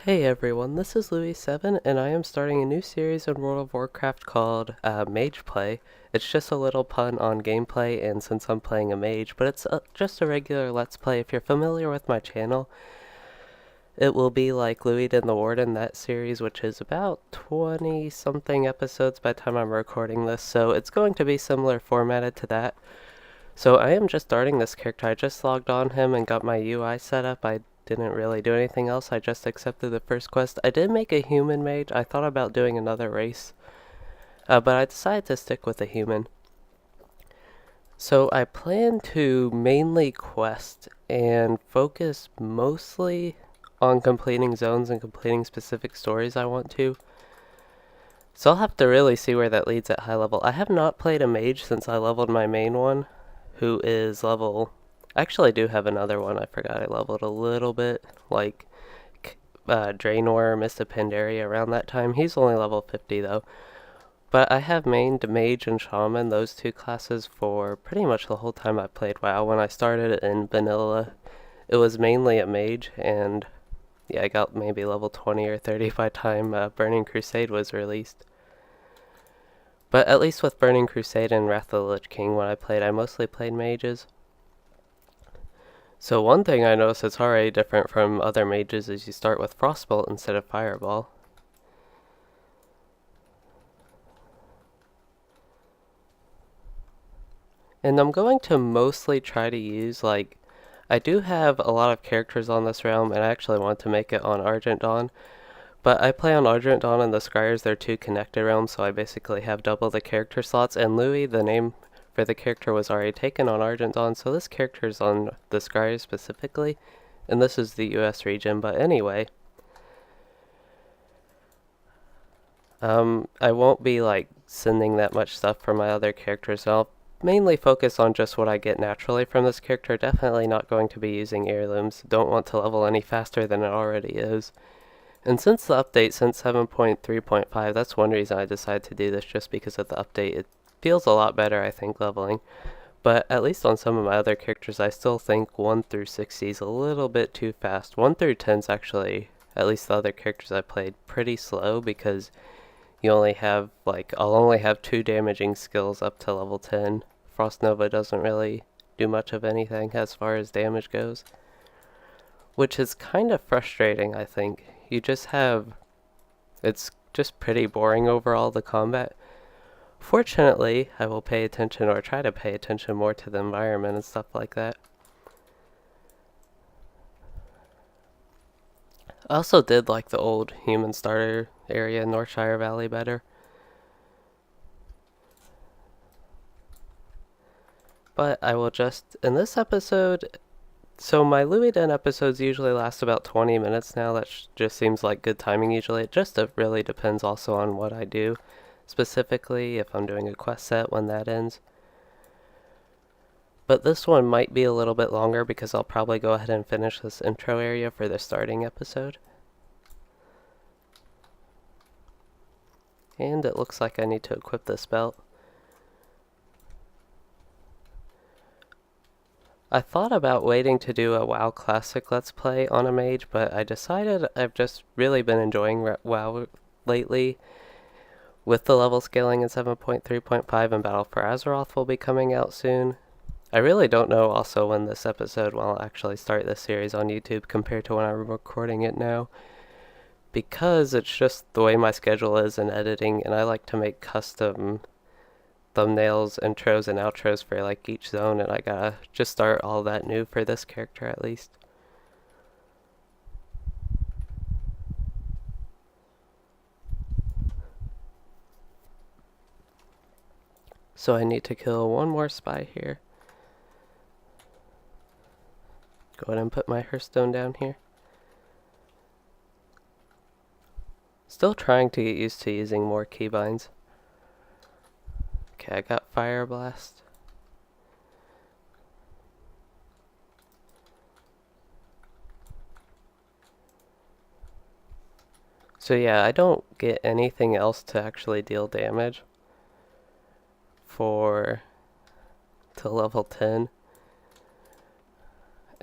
Hey everyone, this is Louey7 and I am starting a new series in World of Warcraft called Mageplay. It's just a little pun on gameplay and since I'm playing a mage, but it's just a regular Let's Play. If you're familiar with my channel, it will be like Louis and the Warden, that series, which is about 20 something episodes by the time I'm recording this, so it's going to be similar formatted to that. So I am just starting this character. I just logged on him and got my UI set up. I didn't really do anything else. I just accepted the first quest. I did make a human mage. I thought about doing another race, but I decided to stick with a human. So I plan to mainly quest and focus mostly on completing zones and completing specific stories I want to. So I'll have to really see where that leads at high level. I have not played a mage since I leveled my main one, who is level... I actually do have another one. I forgot I leveled a little bit, like Draenor, Mist of Pandaria around that time. He's only level 50 though. But I have mained Mage and Shaman, those two classes, for pretty much the whole time I played WoW. When I started in vanilla, it was mainly a Mage, and yeah, I got maybe level 20 or 30 by time Burning Crusade was released. But at least with Burning Crusade and Wrath of the Lich King, when I played, I mostly played mages. So one thing I noticed that's already different from other mages is you start with Frostbolt instead of Fireball. And I'm going to mostly try to use, like, I do have a lot of characters on this realm, and I actually want to make it on Argent Dawn. But I play on Argent Dawn and the Scryers, they're two connected realms, so I basically have double the character slots. And Louis, the name for the character, was already taken on Argent Dawn, so this character is on the Scryers specifically. And this is the US region, but anyway. I won't be, like, sending that much stuff for my other characters. I'll mainly focus on just what I get naturally from this character. Definitely not going to be using heirlooms. Don't want to level any faster than it already is. And since the update, since 7.3.5, that's one reason I decided to do this, just because of the update. It feels a lot better, I think, leveling. But at least on some of my other characters, I still think 1 through 60 is a little bit too fast. 1 through 10 is actually, at least the other characters I played, pretty slow, because you only have, like, I'll only have 2 damaging skills up to level 10. Frost Nova doesn't really do much of anything as far as damage goes, which is kind of frustrating, I think. You just have... It's just pretty boring overall, the combat. Fortunately, I will pay attention, or try to pay attention more to the environment and stuff like that. I also did like the old human starter area in Northshire Valley better. But I will just, in this episode, so my Louis Den episodes usually last about 20 minutes now. That just seems like good timing usually. It just really depends also on what I do. Specifically, if I'm doing a quest set, when that ends. But this one might be a little bit longer because I'll probably go ahead and finish this intro area for the starting episode. And it looks like I need to equip this belt. I thought about waiting to do a WoW Classic Let's Play on a mage, but I decided I've just really been enjoying WoW lately. With the level scaling in 7.3.5 and Battle for Azeroth will be coming out soon. I really don't know also when this episode will actually start this series on YouTube compared to when I'm recording it now, because it's just the way my schedule is in editing, and I like to make custom thumbnails, intros, and outros for like each zone, and I gotta just start all that new for this character at least. So I need to kill one more spy here. Go ahead and put my Hearthstone down here. Still trying to get used to using more keybinds. Okay, I got Fire Blast. So yeah, I don't get anything else to actually deal damage to level 10.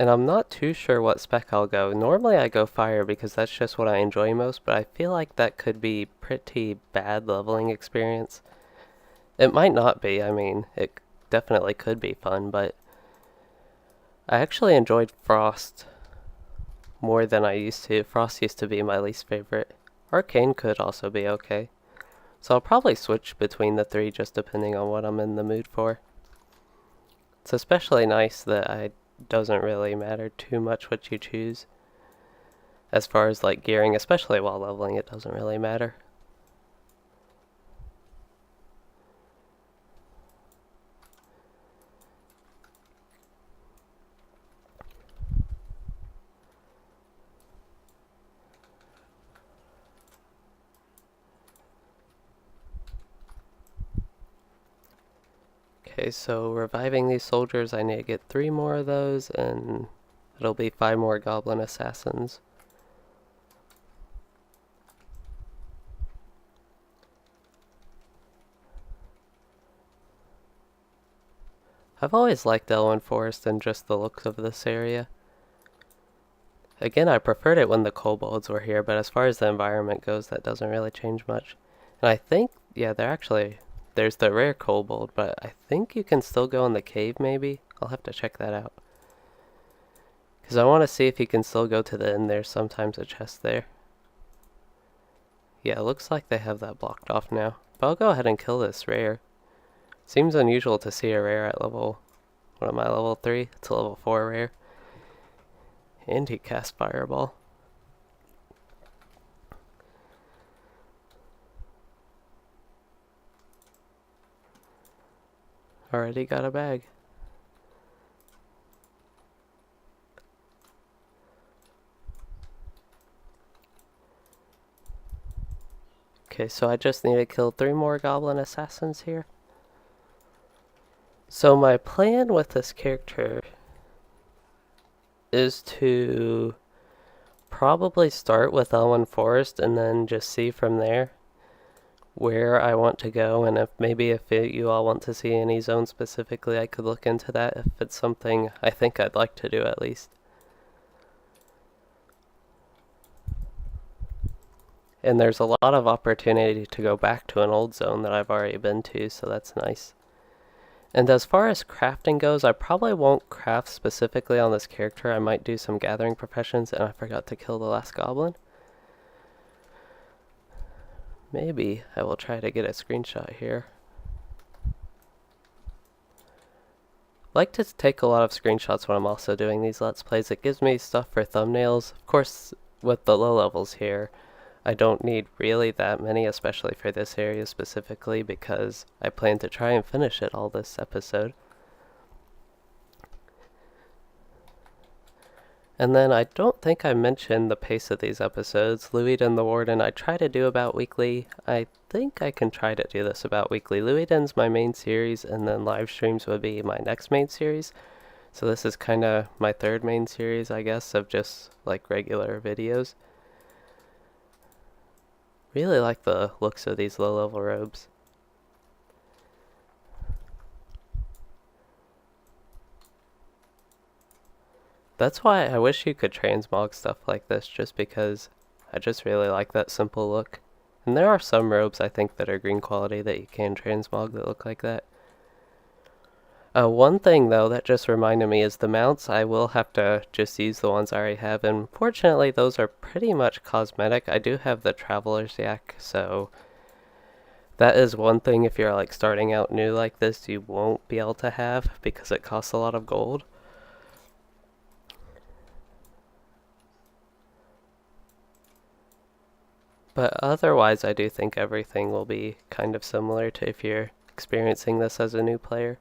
And I'm not too sure what spec I'll go. Normally I go fire because that's just what I enjoy most, but I feel like that could be pretty bad leveling experience. It might not be, I mean, it definitely could be fun, but I actually enjoyed Frost more than I used to. Frost used to be my least favorite. Arcane could also be okay. So I'll probably switch between the three just depending on what I'm in the mood for. It's especially nice that it doesn't really matter too much what you choose. As far as like gearing, especially while leveling, it doesn't really matter. Okay, so reviving these soldiers, I need to get 3 more of those, and it'll be 5 more goblin assassins. I've always liked Elwynn Forest and just the looks of this area. Again, I preferred it when the kobolds were here, but as far as the environment goes, that doesn't really change much. And I think, yeah, there's the rare kobold, but I think you can still go in the cave maybe? I'll have to check that out. Because I want to see if you can still go to the end. There's sometimes a chest there. Yeah, it looks like they have that blocked off now. But I'll go ahead and kill this rare. Seems unusual to see a rare at level, what am I, level 3? It's a level 4 rare. And he cast Fireball. Already got a bag. Okay, so I just need to kill 3 more goblin assassins here. So my plan with this character is to probably start with Elwynn Forest and then just see from there where I want to go, and if you all want to see any zone specifically, I could look into that if it's something I think I'd like to do at least. And there's a lot of opportunity to go back to an old zone that I've already been to, so that's nice. And as far as crafting goes, I probably won't craft specifically on this character. I might do some gathering professions, and I forgot to kill the last goblin. Maybe I will try to get a screenshot here. I like to take a lot of screenshots when I'm also doing these Let's Plays. It gives me stuff for thumbnails. Of course, with the low levels here, I don't need really that many, especially for this area specifically, because I plan to try and finish it all this episode. And then I don't think I mentioned the pace of these episodes. Louey and the Warden I try to do about weekly. I think I can try to do this about weekly. Louey's my main series, and then live streams would be my next main series. So this is kind of my third main series, I guess, of just like regular videos. Really like the looks of these low-level robes. That's why I wish you could transmog stuff like this, just because I just really like that simple look. And there are some robes I think that are green quality that you can transmog that look like that. One thing though that just reminded me is the mounts. I will have to just use the ones I already have, and fortunately those are pretty much cosmetic. I do have the Traveler's Yak, so that is one thing if you're like starting out new like this you won't be able to have because it costs a lot of gold. But otherwise I do think everything will be kind of similar to if you're experiencing this as a new player.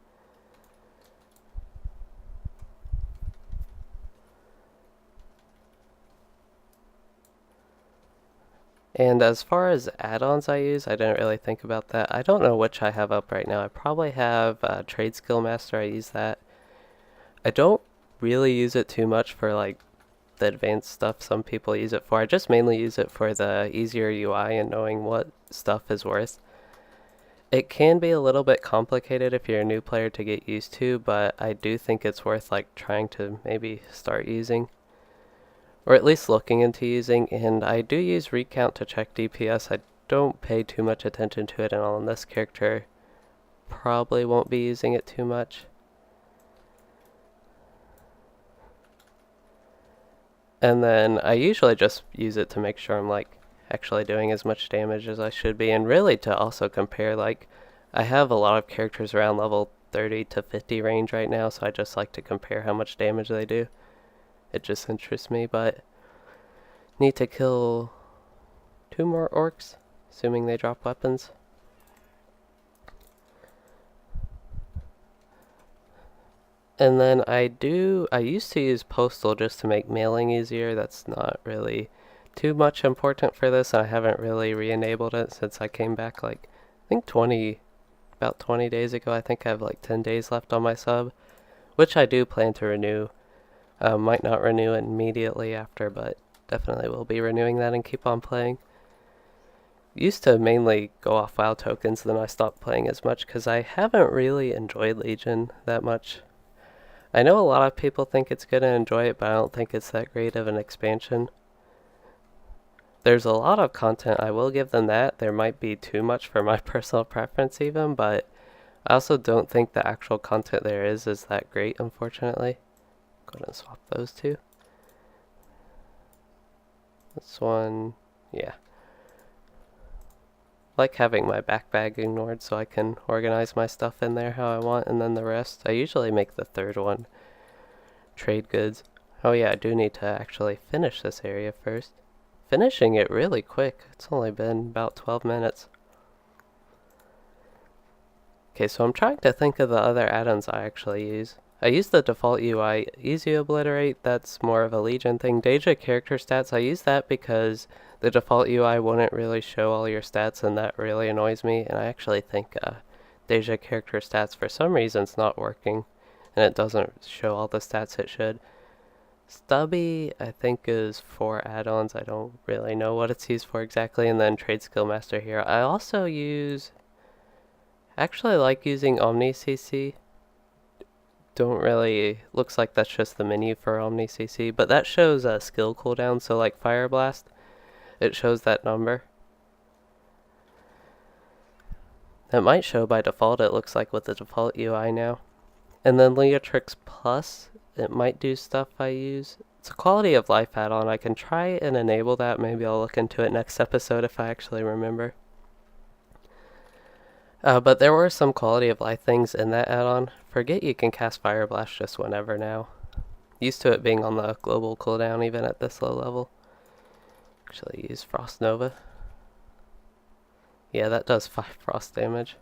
And as far as add-ons I use, I didn't really think about that. I don't know which I have up right now. I probably have Trade Skill Master. I use that. I don't really use it too much for like the advanced stuff some people use it for. I just mainly use it for the easier UI and knowing what stuff is worth. It can be a little bit complicated if you're a new player to get used to, but I do think it's worth like trying to maybe start using, or at least looking into using. And I do use recount to check DPS. I don't pay too much attention to it, and on this character probably won't be using it too much. And then I usually just use it to make sure I'm like actually doing as much damage as I should be, and really to also compare, like, I have a lot of characters around level 30 to 50 range right now, so I just like to compare how much damage they do. It just interests me, but need to kill 2 more orcs, assuming they drop weapons. And then I used to use postal just to make mailing easier. That's not really too much important for this, and I haven't really re-enabled it since I came back like, I think about 20 days ago. I think I have like 10 days left on my sub, which I do plan to renew. Might not renew it immediately after, but definitely will be renewing that and keep on playing. Used to mainly go off WoW tokens, then I stopped playing as much because I haven't really enjoyed Legion that much. I know a lot of people think it's good and enjoy it, but I don't think it's that great of an expansion. There's a lot of content, I will give them that. There might be too much for my personal preference even, but I also don't think the actual content there is that great, unfortunately. Go ahead and swap those two. This one, yeah. Like having my back bag ignored so I can organize my stuff in there how I want, and then the rest. I usually make the third one trade goods. Oh yeah, I do need to actually finish this area first. Finishing it really quick. It's only been about 12 minutes. Okay, so I'm trying to think of the other add-ons I actually use. I use the default UI Easy Obliterate. That's more of a Legion thing. Deja character stats, I use that because the default UI wouldn't really show all your stats, and that really annoys me. And I actually think Deja character stats for some reason is not working, and it doesn't show all the stats it should. Stubby, I think, is for add-ons. I don't really know what it's used for exactly. And then Trade Skill Master here. I also actually like using Omni CC. Don't really, looks like that's just the menu for Omni CC, but that shows a skill cooldown, so like Fire Blast, it shows that number. That might show by default, it looks like, with the default UI now. And then Leotrix Plus, it might do stuff I use. It's a quality of life add-on. I can try and enable that. Maybe I'll look into it next episode if I actually remember. But there were some quality of life things in that add-on. Forget you can cast Fire Blast just whenever now. Used to it being on the global cooldown even at this low level. Actually use Frost Nova. Yeah, that does 5 frost damage.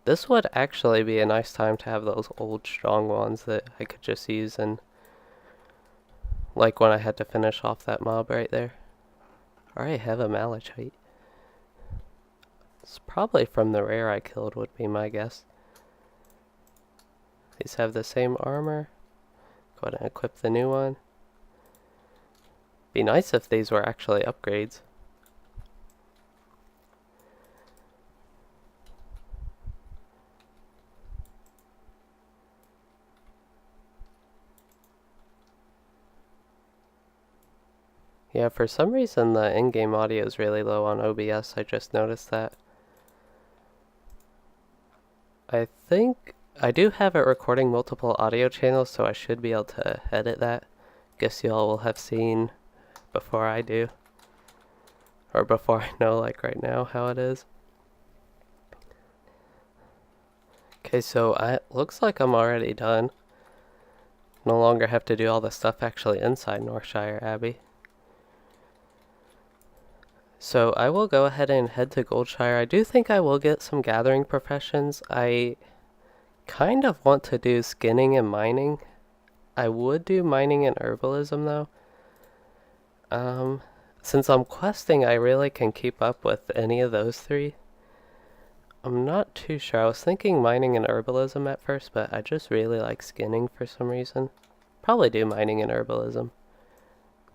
This would actually be a nice time to have those old strong ones that I could just use, and like when I had to finish off that mob right there. I already have a Malachite. It's probably from the rare I killed would be my guess. These have the same armor. Go ahead and equip the new one. Be nice if these were actually upgrades. Yeah, for some reason the in-game audio is really low on OBS. I just noticed that. I think I do have it recording multiple audio channels, so I should be able to edit that. Guess y'all will have seen before I do. Or before I know, like right now, how it is. Okay, so it looks like I'm already done. No longer have to do all the stuff actually inside Northshire Abbey. So I will go ahead and head to Goldshire. I do think I will get some gathering professions. I kind of want to do skinning and mining. I would do mining and herbalism though. Since I'm questing, I really can keep up with any of those 3. I'm not too sure. I was thinking mining and herbalism at first, but I just really like skinning for some reason. Probably do mining and herbalism.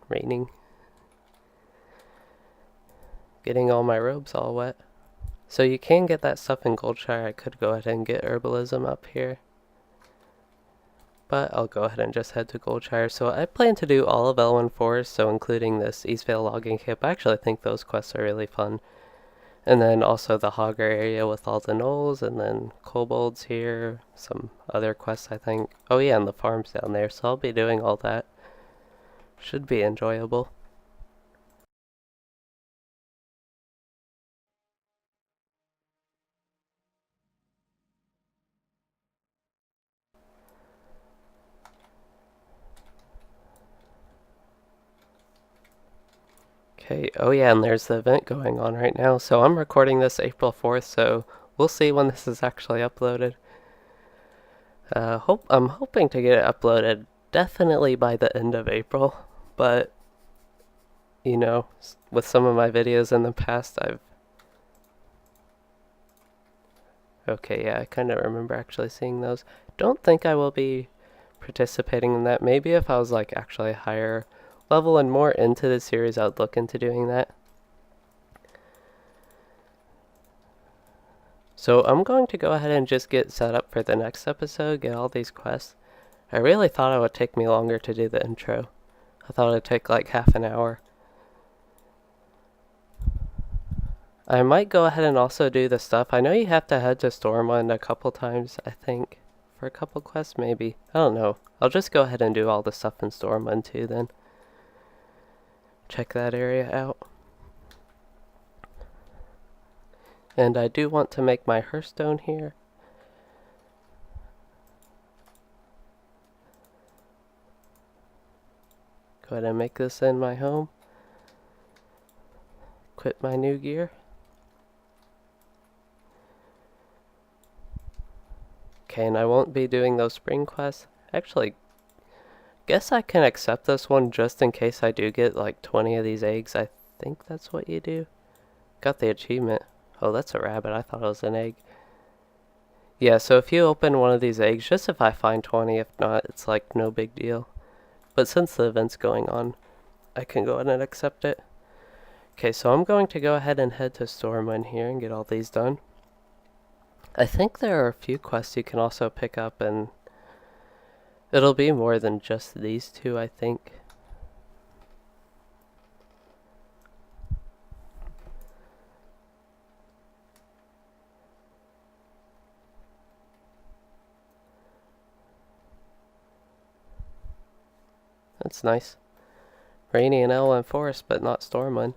Raining. getting all my robes all wet. So you can get that stuff in Goldshire. I could go ahead and get herbalism up here, but I'll go ahead and just head to Goldshire. So I plan to do all of Elwynn Forest, so including this Eastvale logging camp. I actually think those quests are really fun. And then also the Hogger area with all the gnolls, and then kobolds here, some other quests I think. Oh yeah, and the farms down there, so I'll be doing all that. Should be enjoyable. Okay, oh yeah, and there's the event going on right now. So I'm recording this April 4th, so we'll see when this is actually uploaded. I'm hoping to get it uploaded definitely by the end of April, but you know, with some of my videos in the past, okay, yeah, I kind of remember actually seeing those. Don't think I will be participating in that. Maybe if I was like actually higher level and more into the series, I would look into doing that. So I'm going to go ahead and just get set up for the next episode, get all these quests. I really thought it would take me longer to do the intro. I thought it'd take like half an hour. I might go ahead and also do the stuff. I know you have to head to Stormwind a couple times, I think. For a couple quests, maybe. I don't know. I'll just go ahead and do all the stuff in Stormwind too then. Check that area out. And I do want to make my Hearthstone here. Go ahead and make this in my home. Quit my new gear. Okay, and I won't be doing those spring quests. Actually, guess I can accept this one just in case I do get like 20 of these eggs. I think that's what you do. Got the achievement. Oh, that's a rabbit. I thought it was an egg. Yeah, so if you open one of these eggs, just if I find 20, if not, it's like no big deal. But since the event's going on, I can go ahead and accept it. Okay, so I'm going to go ahead and head to Stormwind here and get all these done. I think there are a few quests you can also pick up, and it'll be more than just these two, I think. That's nice. Rainy in Elwynn Forest, but not Stormwind.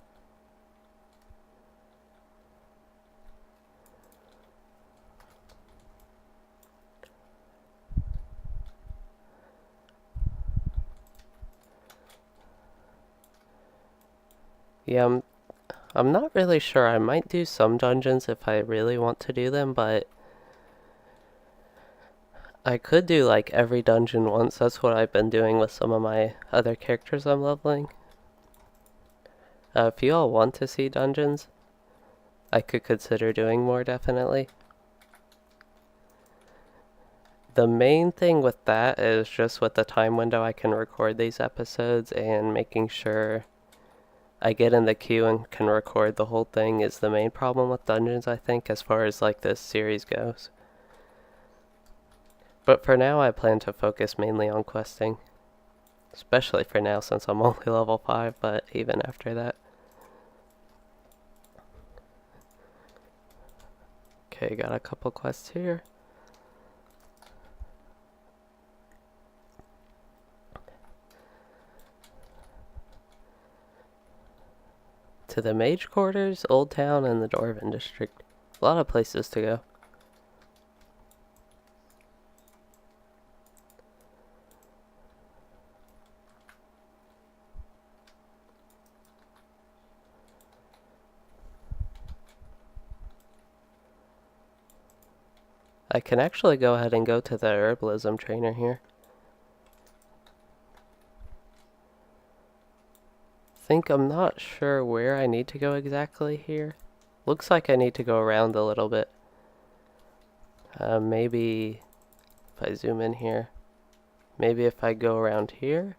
Yeah, I'm not really sure. I might do some dungeons if I really want to do them, but I could do like every dungeon once. That's what I've been doing with some of my other characters I'm leveling. If you all want to see dungeons, I could consider doing more, definitely. The main thing with that is just with the time window I can record these episodes, and making sure I get in the queue and can record the whole thing is the main problem with dungeons, I think, as far as like this series goes. But for now, I plan to focus mainly on questing. Especially for now, since I'm only level 5, but even after that. Okay, got a couple quests here. To the Mage Quarters, Old Town, and the Dwarven District. A lot of places to go. I can actually go ahead and go to the herbalism trainer here. I'm not sure where I need to go exactly here. Looks like I need to go around a little bit. Maybe if I zoom in here. Maybe if I go around here.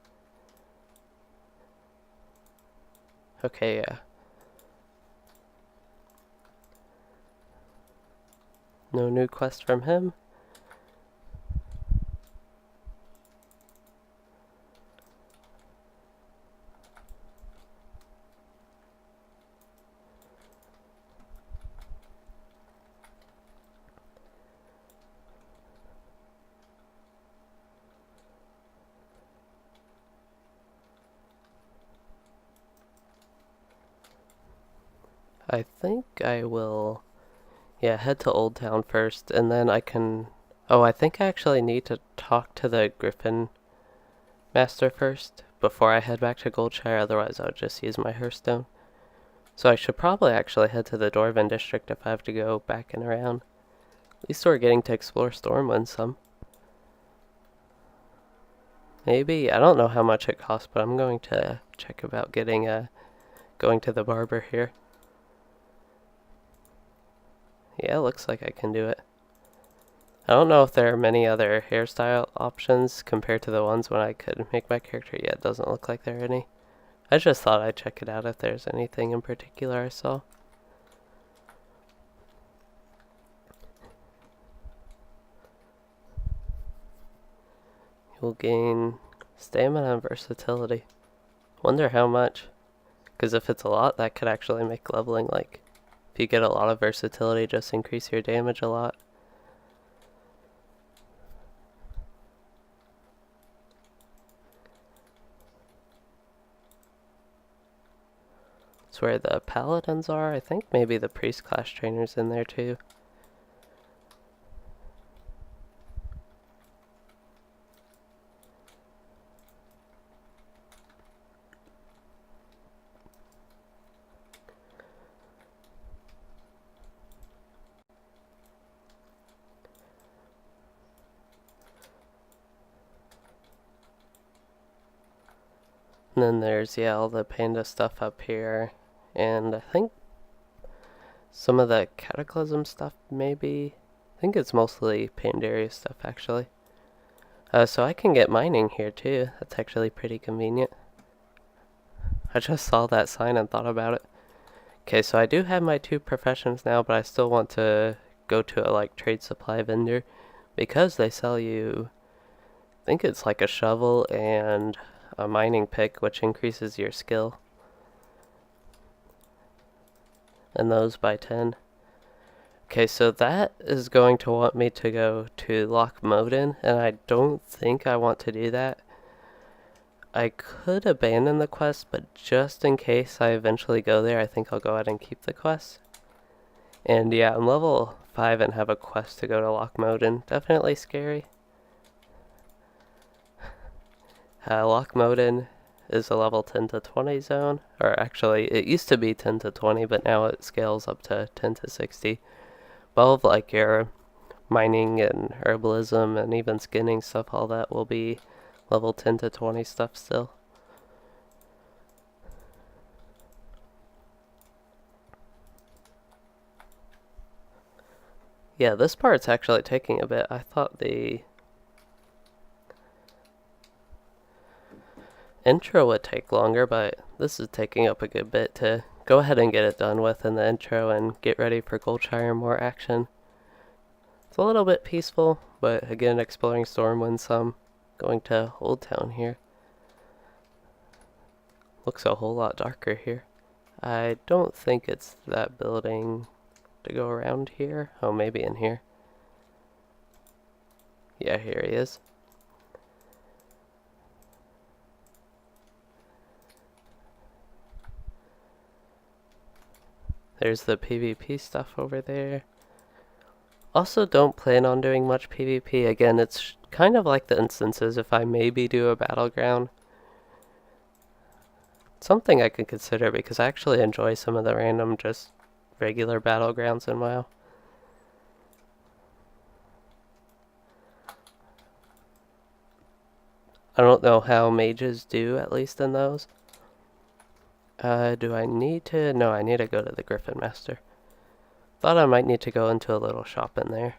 Okay, yeah. No new quest from him. I think I will, yeah, head to Old Town first, and then I can... Oh, I think I actually need to talk to the Griffin Master first before I head back to Goldshire, otherwise I would just use my Hearthstone. So I should probably actually head to the Dwarven District if I have to go back and around. At least we're getting to explore Stormwind some. Maybe, I don't know how much it costs, but I'm going to check about getting going to the barber here. Yeah, looks like I can do it. I don't know if there are many other hairstyle options compared to the ones when I could make my character. Yeah, it doesn't look like there are any. I just thought I'd check it out if there's anything in particular I saw. You'll gain stamina and versatility. Wonder how much. Because if it's a lot, that could actually make leveling, like, if you get a lot of versatility, just increase your damage a lot. It's where the paladins are. I think maybe the priest class trainer's in there too. And then there's, yeah, all the panda stuff up here. And I think some of the cataclysm stuff, maybe. I think it's mostly Pandaria stuff, actually. So I can get mining here, too. That's actually pretty convenient. I just saw that sign and thought about it. Okay, so I do have my 2 professions now, but I still want to go to a, like, trade supply vendor. Because they sell you, I think it's like a shovel and a mining pick, which increases your skill. And those by 10. Okay, so that is going to want me to go to Loch Moden, and I don't think I want to do that. I could abandon the quest, but just in case I eventually go there, I think I'll go ahead and keep the quest. And yeah, I'm level 5 and have a quest to go to Loch Moden. Definitely scary. Loch Moden is a level 10 to 20 zone, or actually it used to be 10 to 20, but now it scales up to 10 to 60. Both like your mining and herbalism and even skinning stuff, all that will be level 10 to 20 stuff still. Yeah, this part's actually taking a bit. I thought the intro would take longer, but this is taking up a good bit to go ahead and get it done with in the intro and get ready for Goldshire more action. It's a little bit peaceful, but again, exploring Stormwind some. Going to Old Town here. Looks a whole lot darker here. I don't think it's that building to go around here. Oh, maybe in here. Yeah, here he is. There's the PvP stuff over there. Also, don't plan on doing much PvP. Again, it's kind of like the instances if I maybe do a battleground. Something I could consider because I actually enjoy some of the random, just regular battlegrounds in WoW. I don't know how mages do, at least in those. Do I need to? No, I need to go to the Griffin Master. Thought I might need to go into a little shop in there.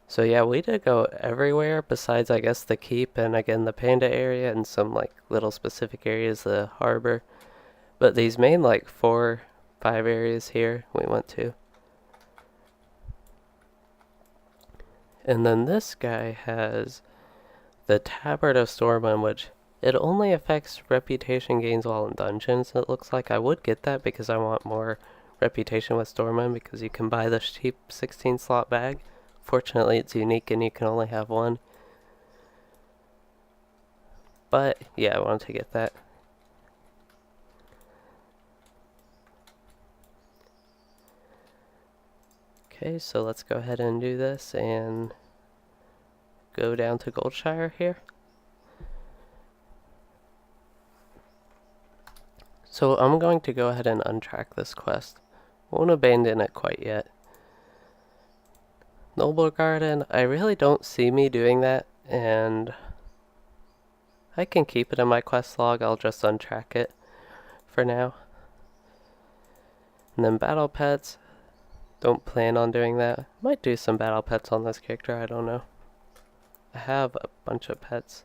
So yeah, we did go everywhere besides, I guess, the keep and again the panda area and some like little specific areas, the harbor. But these main like 4, 5 areas here we went to. And then this guy has the Tabard of Stormwind, which it only affects reputation gains while in dungeons. It looks like I would get that because I want more reputation with Stormwind because you can buy the cheap 16 slot bag. Fortunately, it's unique and you can only have one. But yeah, I wanted to get that. Okay, so let's go ahead and do this and go down to Goldshire here. So I'm going to go ahead and untrack this quest. Won't abandon it quite yet. Noble Garden, I really don't see me doing that, and I can keep it in my quest log. I'll just untrack it for now. And then battle pets, don't plan on doing that. Might do some battle pets on this character, I don't know. I have a bunch of pets.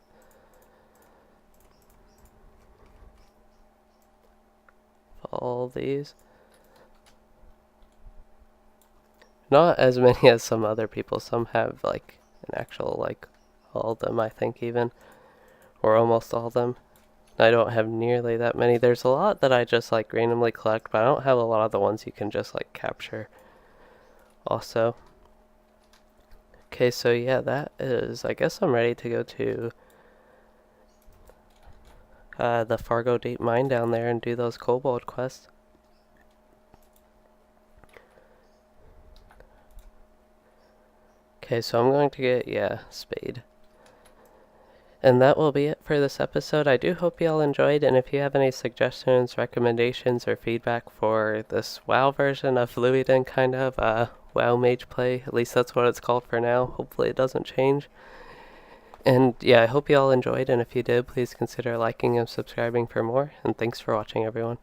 All these. Not as many as some other people. Some have like an actual like all of them, I think, even. Or almost all of them. I don't have nearly that many. There's a lot that I just like randomly collect, but I don't have a lot of the ones you can just like capture also. Okay, so yeah, that is, I guess I'm ready to go to the Fargo Deep Mine down there and do those kobold quests. Okay, so I'm going to get, yeah, Spade. And that will be it for this episode. I do hope you all enjoyed, and if you have any suggestions, recommendations, or feedback for this WoW version of Louey, kind of, WoW Mageplay, at least that's what it's called for now. Hopefully it doesn't change. And yeah, I hope you all enjoyed, and if you did, please consider liking and subscribing for more, and thanks for watching, everyone.